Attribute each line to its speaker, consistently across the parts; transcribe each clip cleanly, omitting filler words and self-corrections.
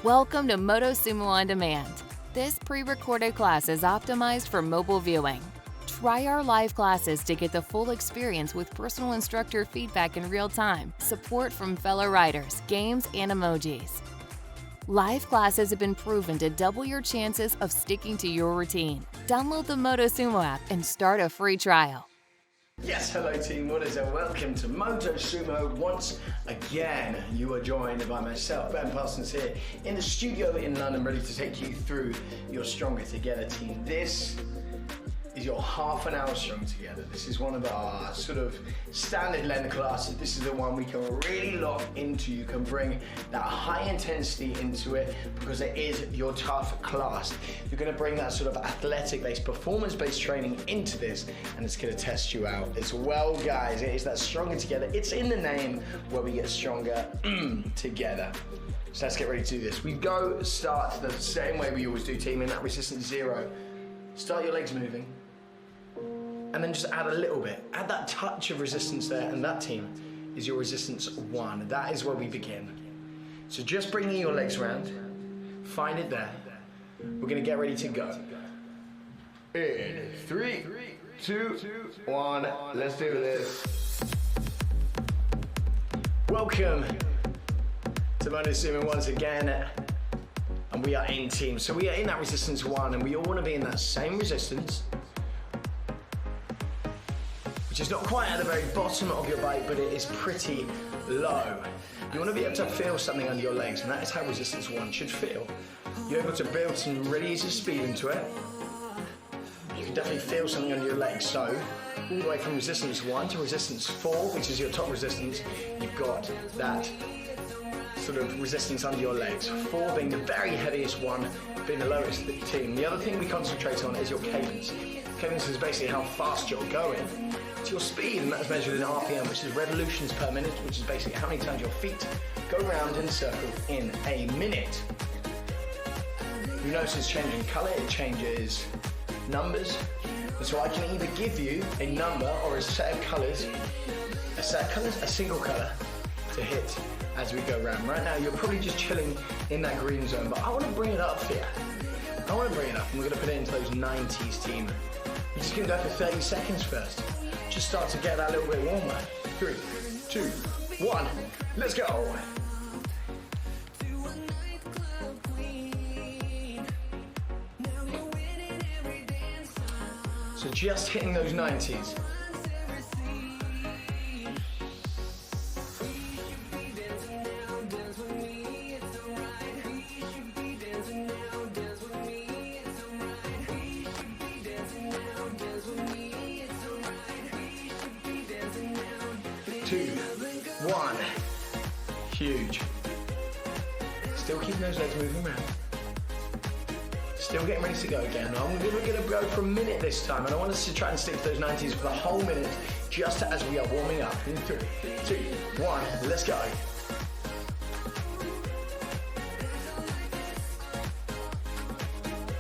Speaker 1: Welcome to Motosumo On Demand. This pre-recorded class is optimized for mobile viewing. Try our live classes to get the full experience with personal instructor feedback in real time, support from fellow riders, games, and emojis. Live classes have been proven to double your chances of sticking to your routine. Download the Motosumo app and start a free trial.
Speaker 2: Yes, hello team, what is it? Welcome to Motosumo once again. You are joined by myself, Ben Parsons, here in the studio in London, ready to take you through your Stronger Together team. This is your half an hour Stronger Together. This is one of our sort of standard length classes. This is the one we can really lock into. You can bring that high intensity into it because it is your tough class. You're going to bring that sort of athletic-based, performance-based training into this, and it's going to test you out as well, guys. It is that Stronger Together. It's in the name where we get stronger together. So let's get ready to do this. We start the same way we always do, team, in that resistance 0. Start your legs moving. And then just add a little bit. Add that touch of resistance there, and that, team, is your resistance 1. That is where we begin. So just bringing your legs around, find it there. We're gonna get ready to go. In 3, 2, 1, let's do this. Welcome to Motosumo once again. And we are in team. So we are in that resistance 1, and we all wanna be in that same resistance, which is not quite at the very bottom of your bike, but it is pretty low. You want to be able to feel something under your legs, and that is how resistance 1 should feel. You're able to build some really easy speed into it. You can definitely feel something under your legs. So, all the way from resistance 1 to resistance 4, which is your top resistance, you've got that sort of resistance under your legs. 4 being the very heaviest, 1 being the lowest team. The other thing we concentrate on is your cadence. Cadence is basically how fast you're going. It's your speed, and that's measured in RPM, which is revolutions per minute, which is basically how many times your feet go round in a circle in a minute. You notice it's changing colour, it changes numbers, and so I can either give you a number or a set of colours, a single colour to hit as we go round. Right now you're probably just chilling in that green zone, but I want to bring it up for you. I want to bring it up, and we're going to put it into those 90s, team. You're just going to go for 30 seconds first. Just start to get that a little bit warmer. 3, 2, 1, let's go. So just hitting those 90s. Huge. Still keeping those legs moving around. Still getting ready to go again. I'm going to go for a minute this time, and I want us to try and stick to those 90s for the whole minute, just as we are warming up. In 3, 2, 1, let's go.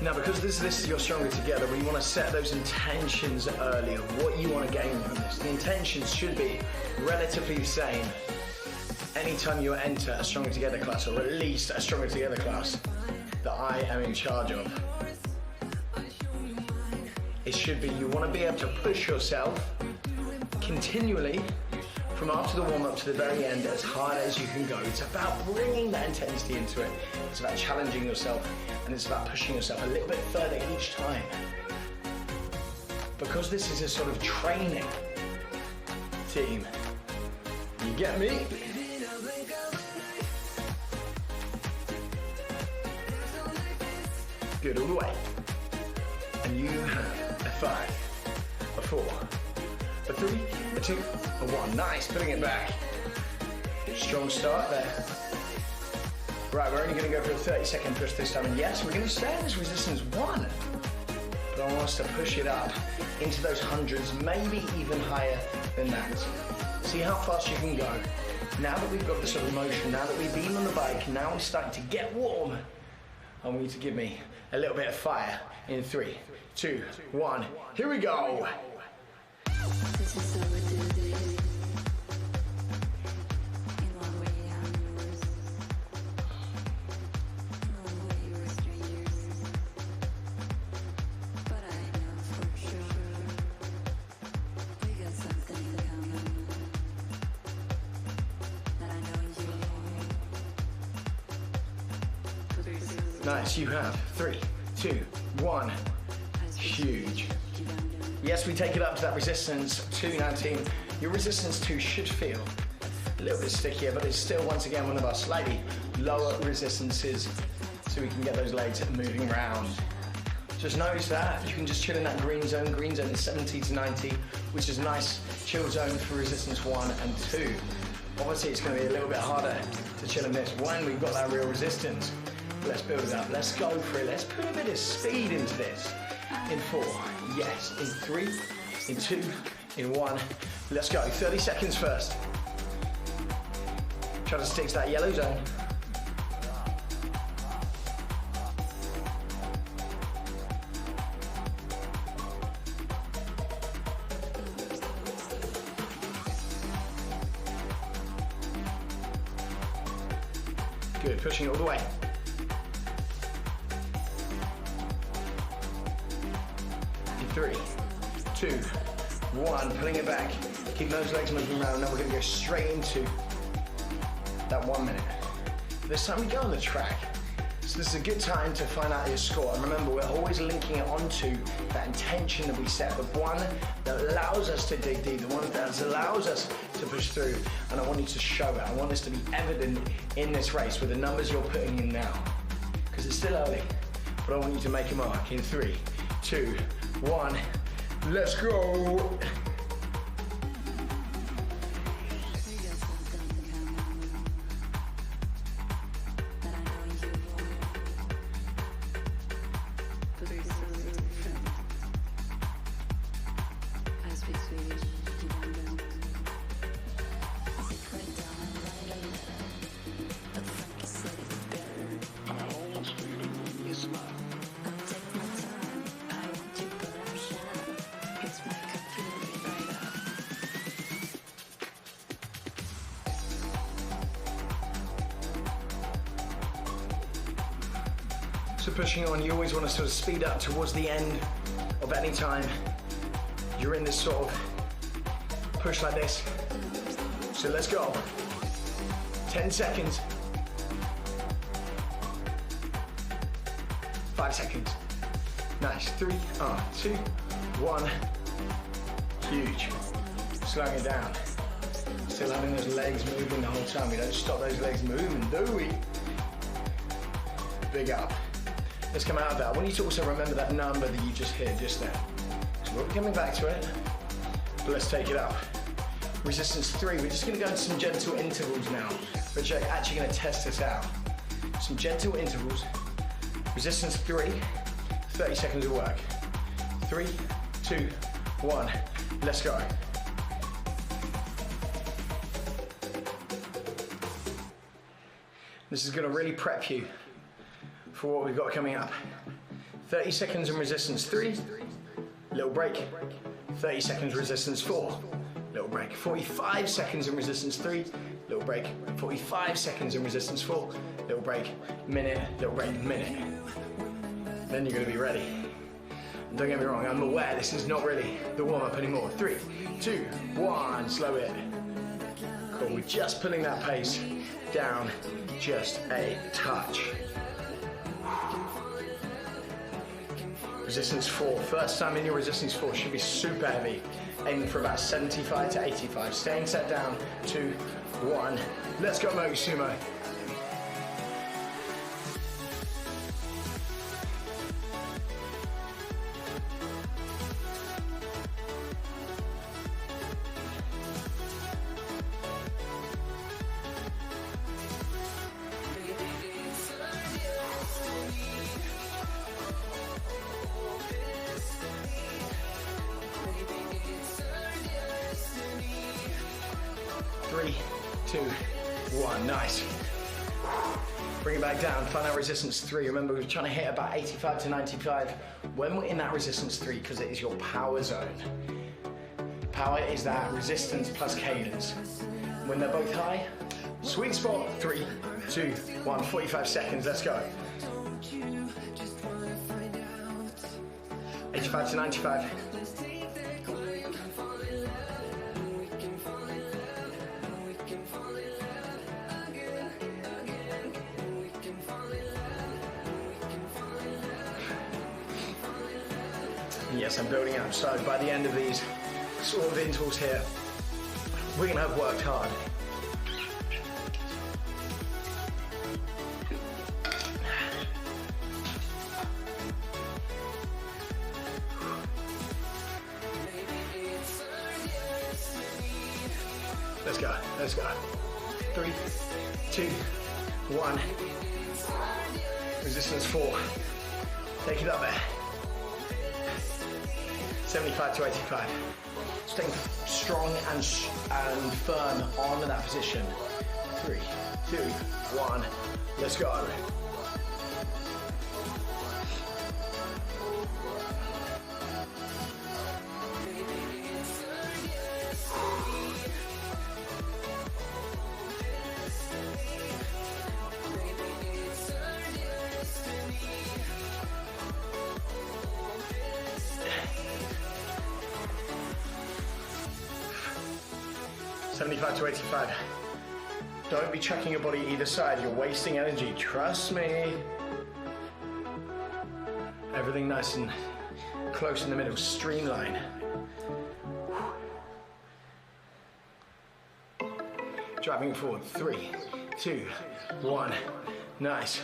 Speaker 2: Now, because this is your Stronger Together, we want to set those intentions early of what you want to gain from this. The intentions should be relatively the same anytime you enter a Stronger Together class, or at least a Stronger Together class that I am in charge of. It should be, you want to be able to push yourself continually from after the warm-up to the very end as hard as you can go. It's about bringing that intensity into it. It's about challenging yourself, and it's about pushing yourself a little bit further each time. Because this is a sort of training team. You get me? Good, all the way. And you have a 5, a 4, a 3, a 2, a 1. Nice, putting it back. Strong start there. Right, we're only going to go for a 30-second push this time. And yes, we're going to stay in this resistance 1. But I want us to push it up into those hundreds, maybe even higher than that. See how fast you can go. Now that we've got the sort of motion, now that we've been on the bike, now we're starting to get warm. I want you to give me a little bit of fire in 3, 2, 1. Here we go. Nice, you have 3, 2, 1. Huge. Yes, we take it up to that resistance 2 now, team. Your resistance 2 should feel a little bit stickier, but it's still, once again, one of our slightly lower resistances, so we can get those legs moving around. Just notice that you can just chill in that green zone. Green zone is 70 to 90, which is a nice chill zone for resistance 1 and 2. Obviously, it's going to be a little bit harder to chill in this when we've got that real resistance. But let's build it up. Let's go for it. Let's put a bit of speed into this. In 4, yes. In 3, in 2, in 1. Let's go. 30 seconds first. Try to stick to that yellow zone. Good, pushing it all the way. In 3, 2, 1, pulling it back. Keep those legs moving around. Now we're going to go straight into that 1 minute. This time we go on the track. So this is a good time to find out your score. And remember, we're always linking it onto that intention that we set. The one that allows us to dig deep, the one that allows us to push through. And I want you to show it. I want this to be evident in this race with the numbers you're putting in now. Because it's still early, but I want you to make a mark in 3, 2, 1. Let's go. So pushing on, you always want to sort of speed up towards the end of any time you're in this sort of push like this. So let's go. 10 seconds. 5 seconds. Nice. 3, 2, 1. Huge. Slowing it down. Still having those legs moving the whole time. We don't stop those legs moving, do we? Big up. Let's come out of that. I want you to also remember that number that you just hit just then. So we're coming back to it, but let's take it up. Resistance 3, we're just gonna go into some gentle intervals now, which are actually gonna test this out. Some gentle intervals. Resistance 3, 30 seconds of work. 3, 2, 1, let's go. This is gonna really prep you for what we've got coming up. 30 seconds in resistance 3, little break. 30 seconds resistance 4, little break. 45 seconds in resistance 3, little break. 45 seconds in resistance 4, little break. Minute, little break, minute. Then you're gonna be ready. Don't get me wrong, I'm aware this is not really the warm-up anymore. 3, 2, 1, slow it. Cool, we're just pulling that pace down just a touch. Resistance 4, first time in your resistance 4 should be super heavy. Aiming for about 75 to 85. Staying set down, 2, 1. Let's go Motosumo. Three, 2, 1, nice. Bring it back down, find out resistance 3. Remember, we're trying to hit about 85 to 95. When we're in that resistance 3, because it is your power zone. Power is that resistance plus cadence. When they're both high, sweet spot, 3, 2, 1, 45 seconds, let's go. 85 to 95. And yes, I'm building up. So by the end of these sort of intervals here, we're gonna have worked hard. Let's go. 3, 2, 1. Resistance 4. Take it up there. 75 to 85. Staying strong and firm on that position. 3, 2, 1. Let's go. To 85. Don't be chucking your body either side. You're wasting energy. Trust me. Everything nice and close in the middle. Streamline. Driving forward. 3, 2, 1. Nice.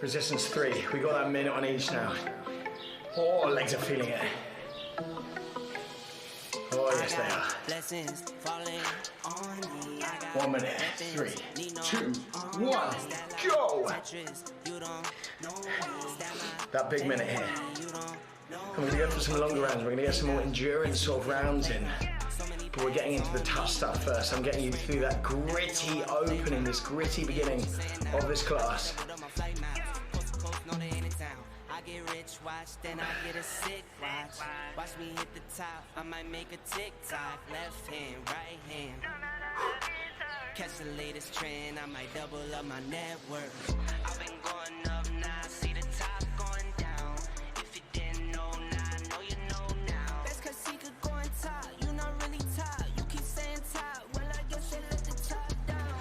Speaker 2: Resistance 3. We got that minute on each now. Oh, legs are feeling it. Oh, yes, they are. 1 minute. 3, 2, 1. Go! That big minute here. And we're going to go for some longer rounds. We're going to get some more endurance sort of rounds in. But we're getting into the tough stuff first. I'm getting you through that gritty opening, this gritty beginning of this class. Watch, then I get a sick watch. Watch me hit the top, I might make a TikTok. Left hand, right hand. Catch the latest trend, I might double up my net worth. I've been going up now, see the top going down. If you didn't know now, I know you know now. Best cause he could go on top, you not really top. You keep saying top, well I guess they let the top down.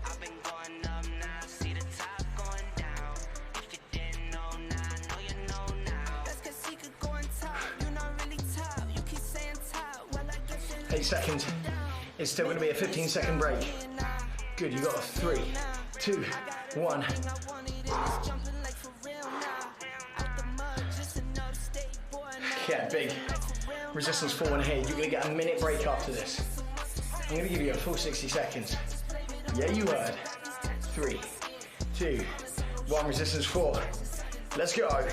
Speaker 2: I've been going up now, see the top going down. If you didn't know now, I know you know now. Best cause he could go on top, you not really top. You keep saying top, well I guess they let 8 seconds. It's still going to be a 15-second break. Good, you got a 3, 2, 1. Yeah, big. Resistance 4 in here. You're going to get a minute break after this. I'm going to give you a full 60 seconds. Yeah, you heard. 3, 2, 1. Resistance 4. Let's go. I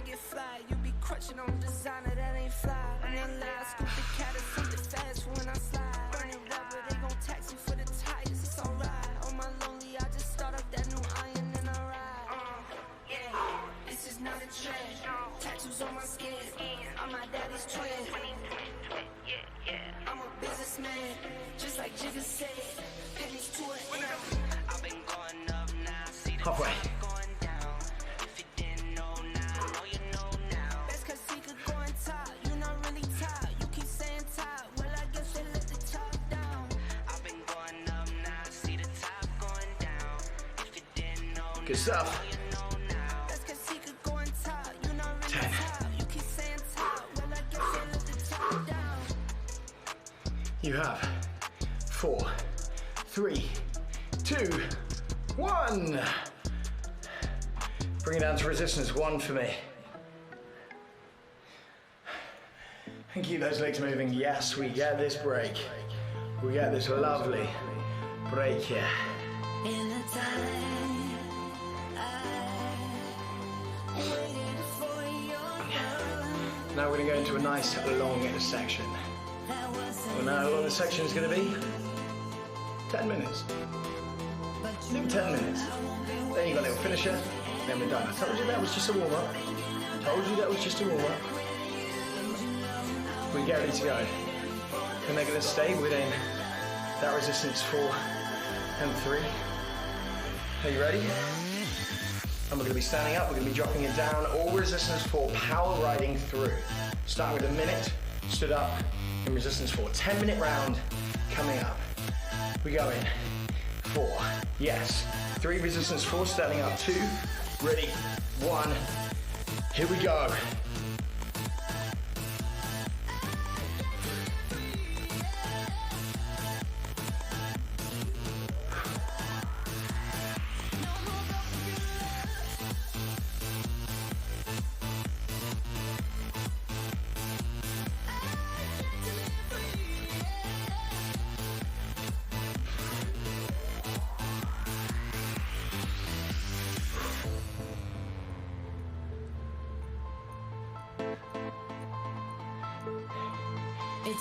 Speaker 2: get fly, you be crushing on designer that ain't fly. I'm your last scoop the cat is something fast when I slide. Burning rubber, they gon' tax you for the tires, it's alright. On my lonely, I just start up that new iron and I ride. Yeah, this is not a trend. Tattoos on my skin, I'm my daddy's twin. I'm a businessman, just like Jigga said. Pennies to an end. I've been going up now, see the halfway. Good stuff. 10. You have 4, 3, 2, 1. Bring it down to resistance 1 for me. And keep those legs moving. Yes, we get this break. We get this lovely break here. In the time. Now we're going to go into a nice long section. Well, now how long the section is going to be? 10 minutes. Do 10 minutes. Then you've got a little finisher, then we're done. I told you that was just a warm-up. We get ready to go. And they're going to stay within that resistance 4 and 3. Are you ready? And we're going to be standing up, we're going to be dropping it down, all resistance 4, power riding through. Starting with a minute, stood up, in resistance 4. 10-minute round coming up. We go in. 4, yes. 3 resistance 4, standing up. 2, ready, 1. Here we go.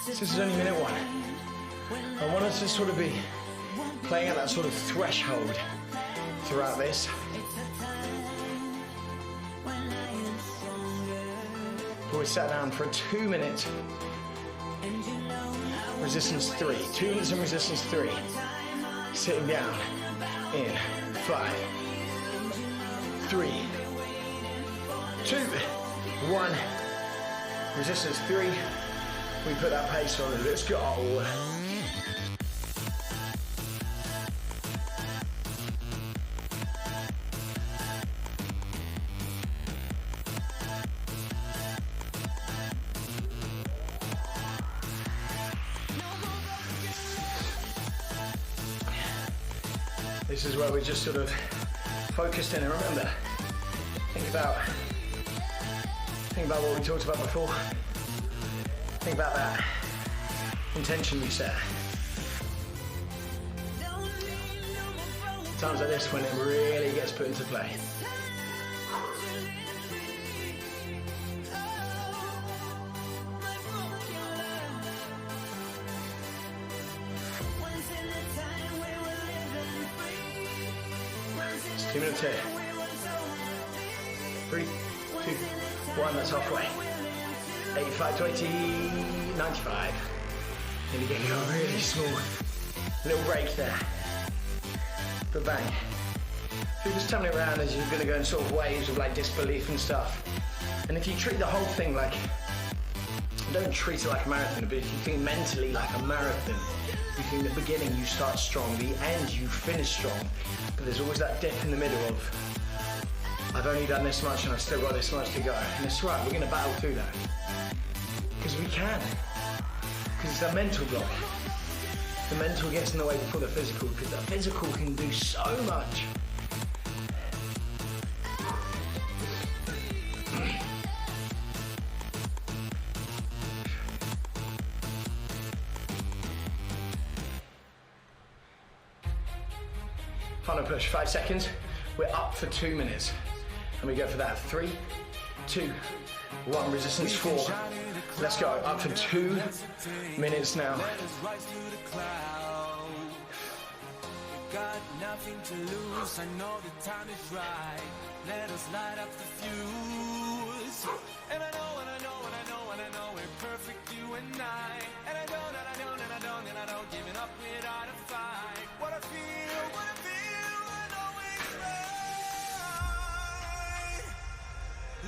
Speaker 2: This is only minute one. I want us to sort of be playing at that sort of threshold throughout this. But we sat down for a 2 minute resistance 3. 2 minutes in resistance 3. Sitting down in 5, 3, 2, 1. Resistance 3. We put that pace on it. Let's go. This is where we're just sort of focused in. And remember, think about what we talked about before. Think about that intention we set. Times like this when it really gets put into play. It's 2 minutes here. 3, 2, 1, that's halfway. 85 to 80, 95. And you get your really small little break there. But bang. If you're just turning it around as you're going to go in sort of waves of like disbelief and stuff. And if you treat the whole thing like, don't treat it like a marathon, but if you think mentally like a marathon, you think the beginning you start strong, the end you finish strong, but there's always that dip in the middle of, I've only done this much and I've still got this much to go. And it's right, we're going to battle through that. Because we can. Because it's a mental block. The mental gets in the way before the physical, because the physical can do so much. Final push, 5 seconds. We're up for 2 minutes. And we go for that. 3, 2, 1, resistance 4. Let's go, up for 2 minutes now. Got nothing to lose, I know the time is right. Let us light up the fuse. And I know, and I know, and I know, and I know we're perfect, you and I. And I don't, and I don't, and I don't, and I don't giving up without a fight. What I feel, I know it's right.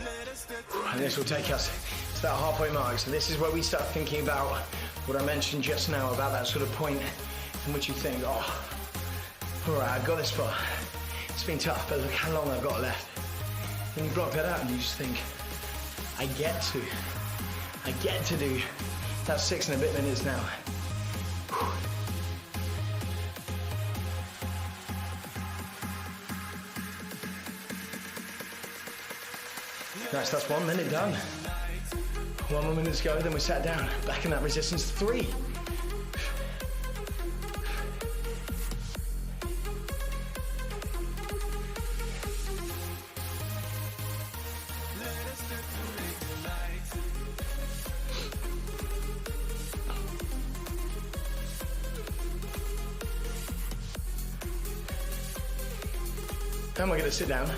Speaker 2: Let us start. And this will take us to that halfway mark. So this is where we start thinking about what I mentioned just now, about that sort of point in which you think, oh, all right, I've got this far. It's been tough, but look how long I've got left. And you block that out and you just think, I get to do that 6 and a bit minutes now. Nice, that's 1 minute done. 1 more minute to go, then we sat down. Back in that resistance 3. Then we're going to sit down.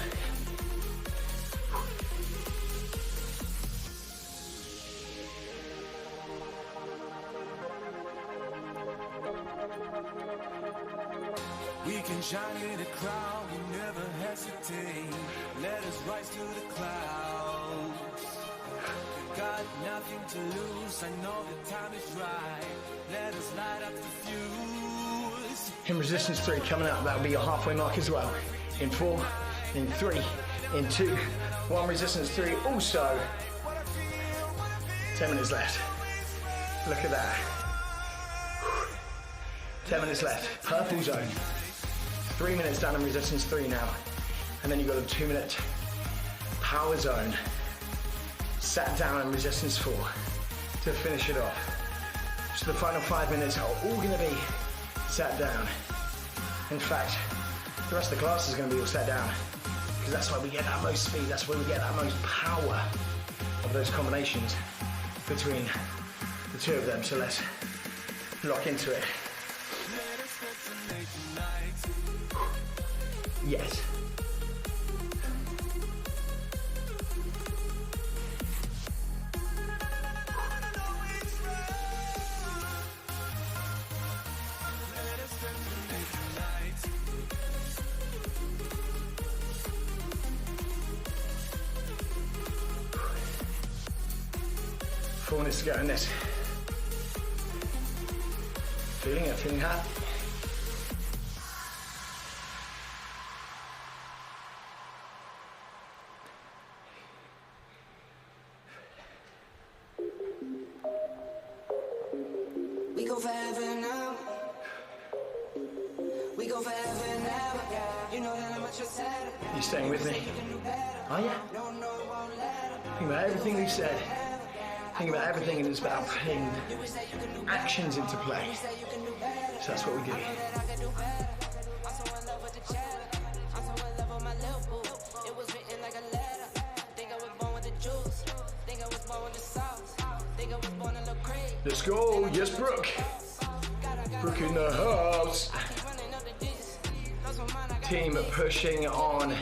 Speaker 2: We can shine in the crowd, we never hesitate. Let us rise to the clouds. We got nothing to lose, I know the time is right. Let us light up the fuse. In resistance 3 coming up, that'll be your halfway mark as well. In 4, in 3, in 2, 1 resistance 3. Also, 10 minutes left. Look at that. 10 minutes left. Purple zone. 3 minutes down in resistance 3 now. And then you've got a 2-minute power zone. Sat down in resistance 4 to finish it off. So the final 5 minutes are all going to be sat down. In fact, the rest of the class is going to be all sat down because that's where we get that most speed, that's where we get that most power of those combinations between the two of them. So let's lock into it. Yes. Fullness to go in this. Feeling it, feeling happy.
Speaker 3: We go forever now. We go forever now. You know that I'm much sad.
Speaker 2: You staying with me? Are you? Think about everything we've said. Think about everything, and it's about putting actions into play. So that's what we do. Let's go. Yes, Brooke. Brooke in the house. Team pushing on.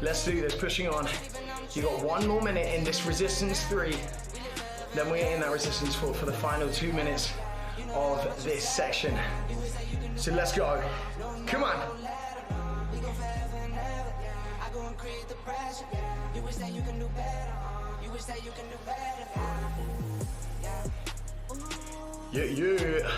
Speaker 2: Let's do this, pushing on. You got 1 more minute in this resistance 3. Then we're in that resistance 4 for the final 2 minutes of this section. So let's go. Come on. Yeah, yeah.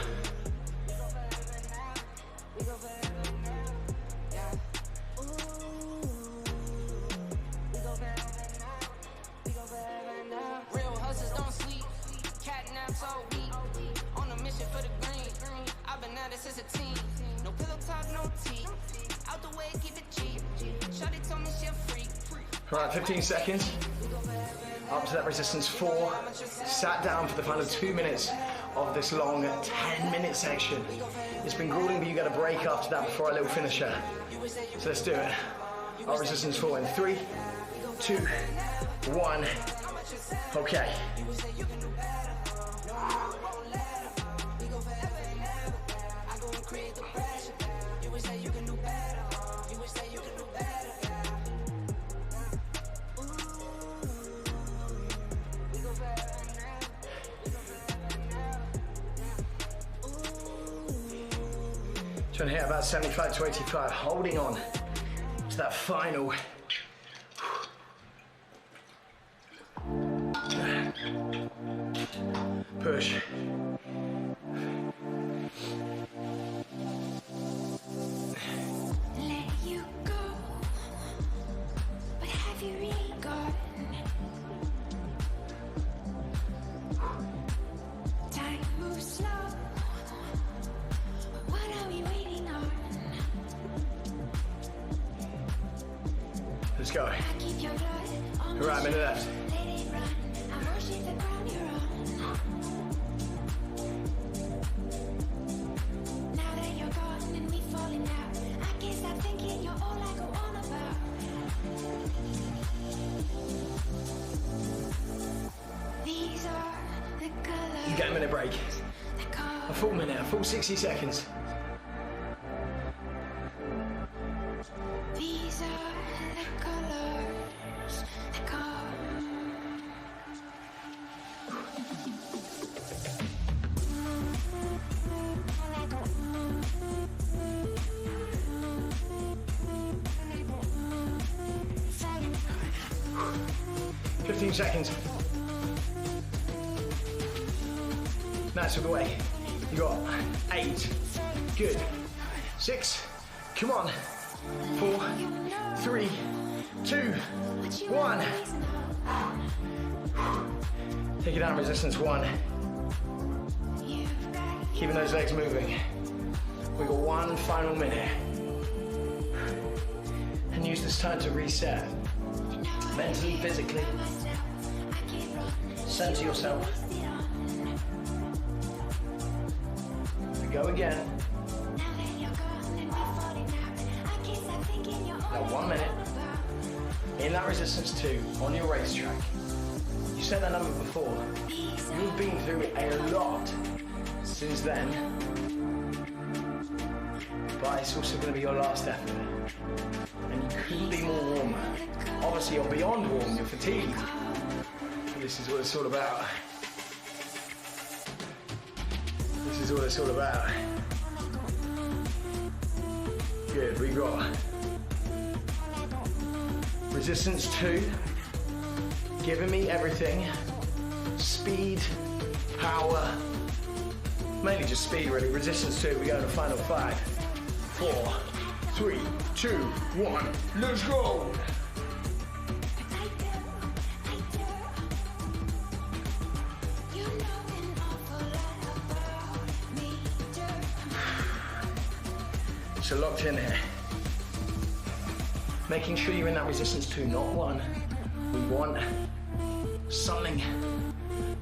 Speaker 2: Right, 15 seconds. Up to that resistance 4. Sat down for the final 2 minutes of this long 10-minute section. It's been grueling, but you got a break after that before our little finisher. So let's do it. Our resistance 4 in 3, 2, 1. Okay. Trying to hit about 75 to 85, holding on to that final. Push.
Speaker 3: Let you go, but have you really gone? Time moves slow. What are we waiting on?
Speaker 2: Let's go.
Speaker 3: I keep your blood on my
Speaker 2: Right, minute left.
Speaker 3: Let it run. I worship the ground you're on. Now that you're gone and we falling out, I can't stop thinking you're all I go on about. These are the colors.
Speaker 2: You get a minute break.
Speaker 3: The
Speaker 2: A full minute, a full 60 seconds.
Speaker 3: These are the colors that come.
Speaker 2: Ooh. 15 seconds. Nice all the way. You got 8. Good. 6. Come on. 4, 3, 2, 1. Take it down, resistance 1. Keeping those legs moving. We've got 1 final minute. And use this time to reset. Mentally, physically. Center yourself. We go again. Now 1 minute. In that resistance 2, on your racetrack. You said that number before. You've been through a lot since then. But it's also going to be your last effort. And you couldn't be more warmer. Obviously you're beyond warm, you're fatigued. This is what it's all about. This is what it's all about. Good, we got resistance 2, giving me everything. Speed, power, mainly just speed really. Resistance 2, we go to final 5, 4, 3, 2, 1, let's go! So locked in here. Making sure you're in that resistance 2, not 1. We want something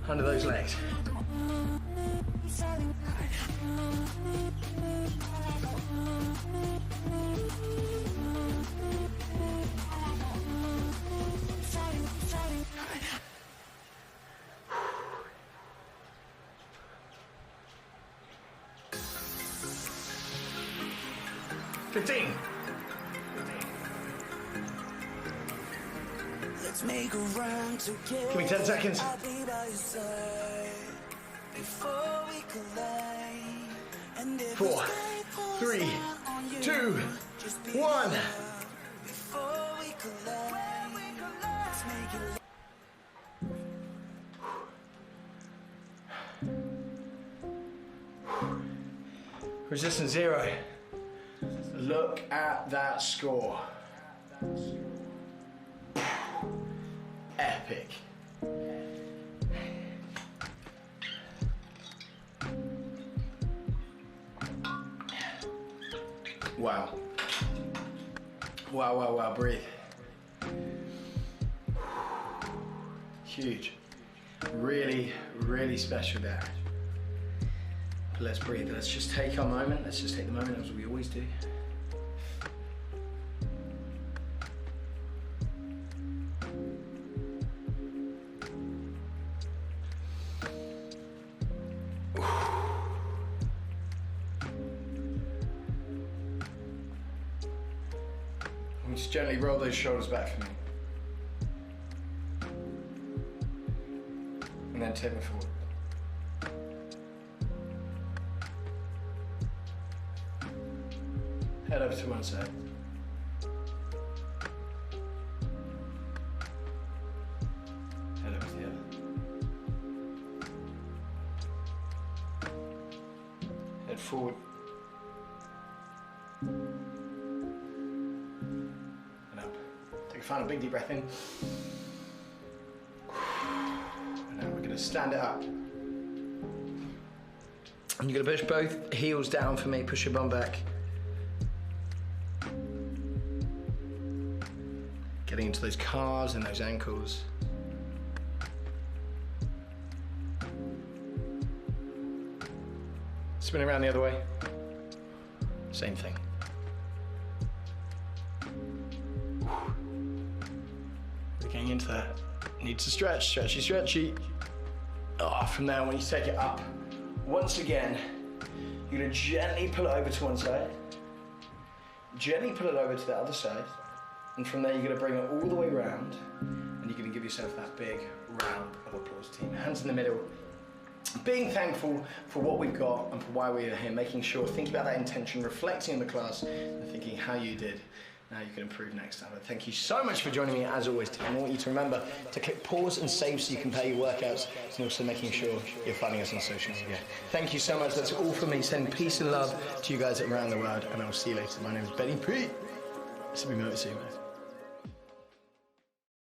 Speaker 2: under those legs.
Speaker 4: Let's make a run together.
Speaker 2: Give me 10 seconds.
Speaker 4: I'll be by your side before we collide. And if
Speaker 2: 4, 3, 2, 1.
Speaker 4: before we collide, let's make it.
Speaker 2: Resistance 0. Look at that score. Epic. Wow. Wow, wow, wow, breathe. Huge. Really, really special there. But let's breathe. Let's just take our moment. Let's just take the moment as we always do. And just gently roll those shoulders back for me. And then take them forward. Head over to one side. Head over to the other. Head forward. And up. Take a final big deep breath in. And now we're going to stand it up. And you're going to push both heels down for me. Push your bum back. Getting into those calves and those ankles. Spin around the other way. Same thing. We're getting into that. Need to stretch, stretchy, stretchy. Oh, from there, when you take it up, once again, you're gonna gently pull it over to one side. Gently pull it over to the other side. And from there, you're going to bring it all the way around, and you're going to give yourself that big round of applause, team. Hands in the middle. Being thankful for what we've got and for why we're here, making sure, thinking about that intention, reflecting on the class, and thinking how you did. Now you can improve next time. But thank you so much for joining me, as always, team. I want you to remember to click pause and save so you can play your workouts, and also making sure you're finding us on social media. Thank you so much. That's all from me. Send peace and love to you guys around the world, and I'll see you later. My name is Benny P. This will be Motosumo.